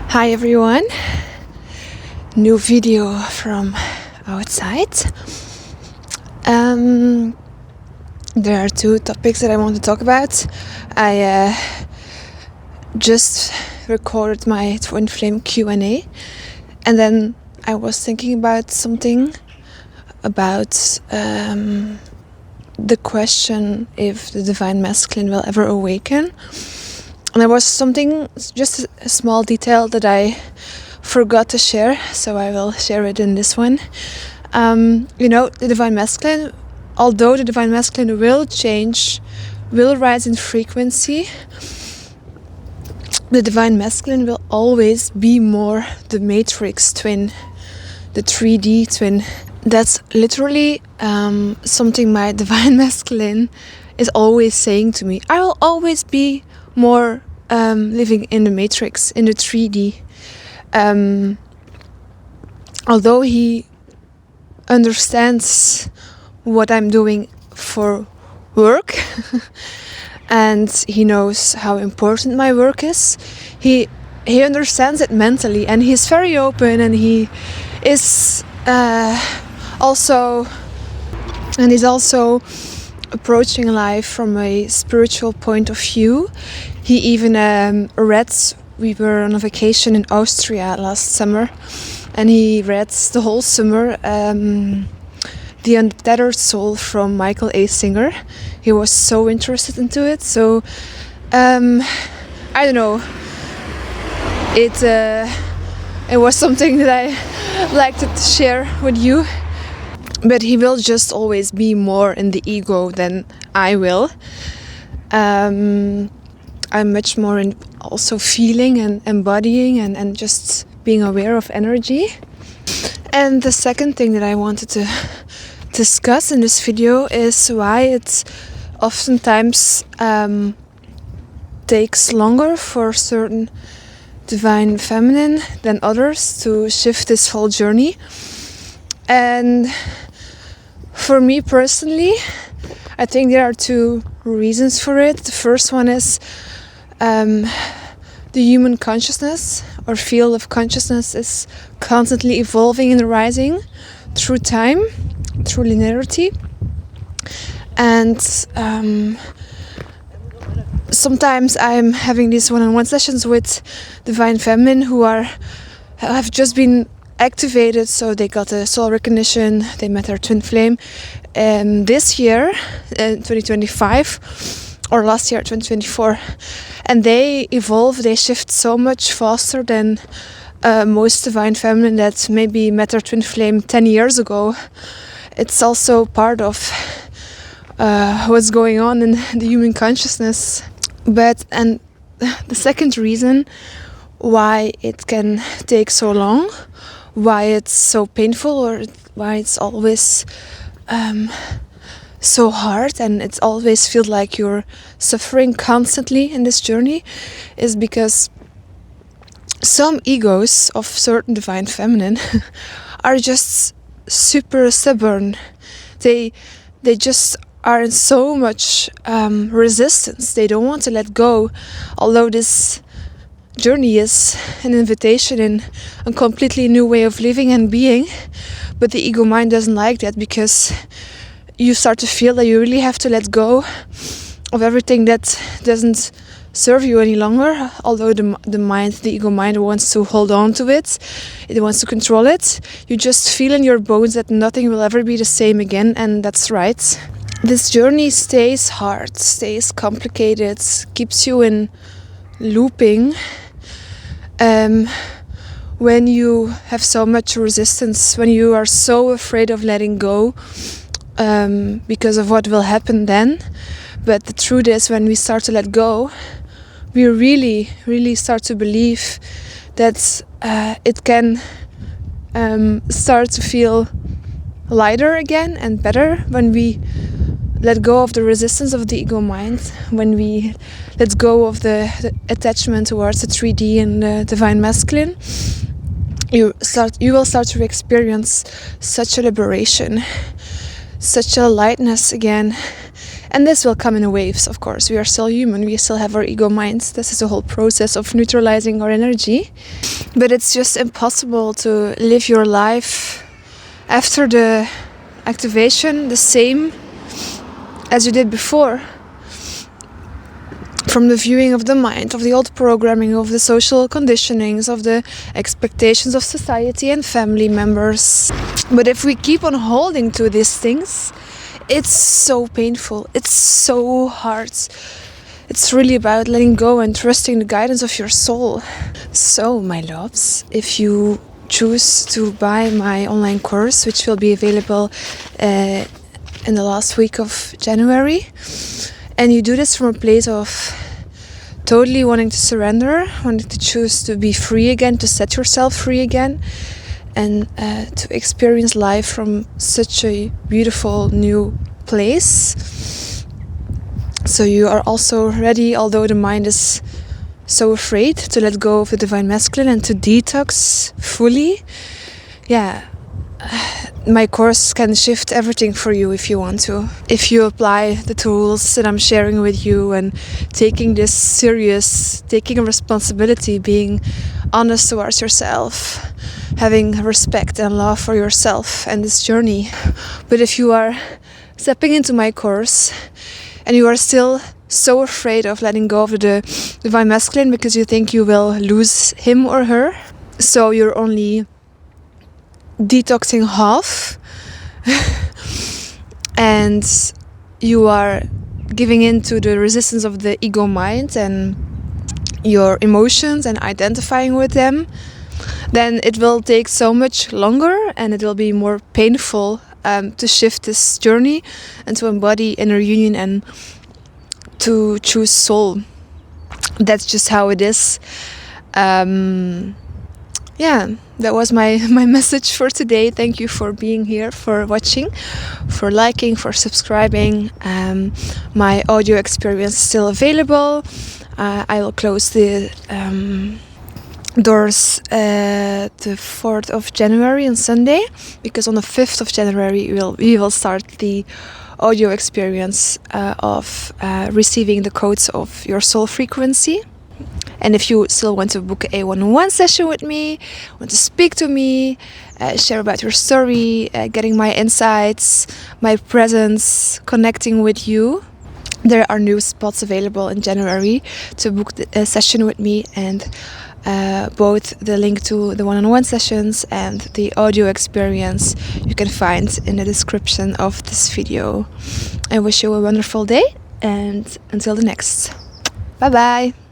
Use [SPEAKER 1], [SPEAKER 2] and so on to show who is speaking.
[SPEAKER 1] Hi everyone, new video from outside. There are two topics that I want to talk about. I just recorded my Twin Flame Q&A, and then I was thinking about something about the question if the Divine Masculine will ever awaken. And there was something, just a small detail that I forgot to share, so I will share it in this one. The Divine Masculine, although the Divine Masculine will change, will rise in frequency, the Divine Masculine will always be more the Matrix twin, the 3D twin. That's literally something my Divine Masculine is always saying to me. I will always be more living in the Matrix, in the 3D. Although he understands what I'm doing for work and he knows how important my work is, he understands it mentally, and he's very open, and he is also approaching life from a spiritual point of view. He even we were on a vacation in Austria last summer, and he read the whole summer The Untethered Soul from Michael A. Singer. He was so interested into it, so I don't know, it was something that I liked to share with you. But he will just always be more in the ego than I will. I'm much more in also feeling and embodying and just being aware of energy. And the second thing that I wanted to discuss in this video is why it oftentimes takes longer for certain Divine Feminine than others to shift this whole journey. And for me personally, I think there are two reasons for it. The first one is the human consciousness or field of consciousness is constantly evolving and rising through time, through linearity. And sometimes I'm having these one-on-one sessions with Divine Feminine who have just been activated, so they got a soul recognition, they met their twin flame this year, 2025, or last year, 2024, and they evolve, they shift so much faster than most Divine Feminine that maybe met their twin flame 10 years ago. It's also part of what's going on in the human consciousness. And the second reason why it can take so long, why it's so painful, or why it's always so hard and it always feels like you're suffering constantly in this journey, is because some egos of certain Divine Feminine are just super stubborn. They just are in so much resistance. They don't want to let go, although this journey is an invitation in a completely new way of living and being. But the ego mind doesn't like that, because you start to feel that you really have to let go of everything that doesn't serve you any longer, although the ego mind wants to hold on to it, it wants to control it. You just feel in your bones that nothing will ever be the same again, and that's right. This journey stays hard, stays complicated, keeps you in looping. When you have so much resistance, when you are so afraid of letting go because of what will happen then. But the truth is, when we start to let go, we really, really start to believe that it can start to feel lighter again and better when we let go of the resistance of the ego mind, when we let go of the attachment towards the 3D and the Divine Masculine. You will start to experience such a liberation, such a lightness again, And this will come in waves, of course. We are still human, we still have our ego minds. This is a whole process of neutralizing our energy. But it's just impossible to live your life after the activation the same as you did before. From the viewing of the mind, of the old programming, of the social conditionings, of the expectations of society and family members. But if we keep on holding to these things, it's so painful, it's so hard. It's really about letting go and trusting the guidance of your soul. So, my loves, if you choose to buy my online course, which will be available in the last week of January, and you do this from a place of totally wanting to surrender, wanting to choose to be free again, to set yourself free again, and to experience life from such a beautiful new place. So you are also ready, although the mind is so afraid, to let go of the divine masculine and to detox fully. Yeah, my course can shift everything for you if you want to. If you apply the tools that I'm sharing with you and taking this serious, taking a responsibility, being honest towards yourself, having respect and love for yourself and this journey. But if you are stepping into my course and you are still so afraid of letting go of the divine masculine because you think you will lose him or her, so you're only detoxing half and you are giving in to the resistance of the ego mind and your emotions and identifying with them, then it will take so much longer and it will be more painful to shift this journey and to embody inner union and to choose soul. That's just how it is. Yeah, that was my message for today. Thank you for being here, for watching, for liking, for subscribing. My audio experience is still available. I will close the doors the 4th of January on Sunday, because on the 5th of January we will start the audio experience of receiving the codes of your soul frequency. And if you still want to book a one-on-one session with me, want to speak to me, share about your story, getting my insights, my presence, connecting with you, there are new spots available in January to book a session with me, and both the link to the one-on-one sessions and the audio experience you can find in the description of this video. I wish you a wonderful day, and until the next. Bye bye.